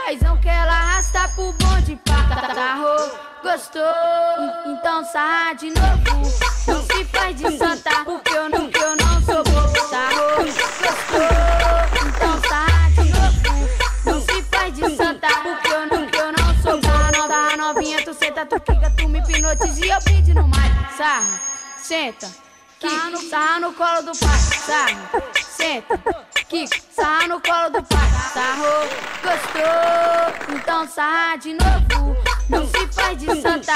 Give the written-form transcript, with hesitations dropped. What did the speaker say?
paizão que ela arrasta pro bonde, pá. Sarrou, gostou, então sarra de novo. Não se faz de santa, porque eu não sou bobo. Sarrou, gostou, então sarra de novo. Não se faz de santa, porque eu não sou bobo. Sarra novinha, tu senta, tu quica, tu me hipnotiza e eu pedi no mic. Sarra, senta, quica, sarra no colo do pai. Sarra, senta, quica, sarra no colo do pai. Sarrou, gostou, então sarra de novo. Não se faz de santa.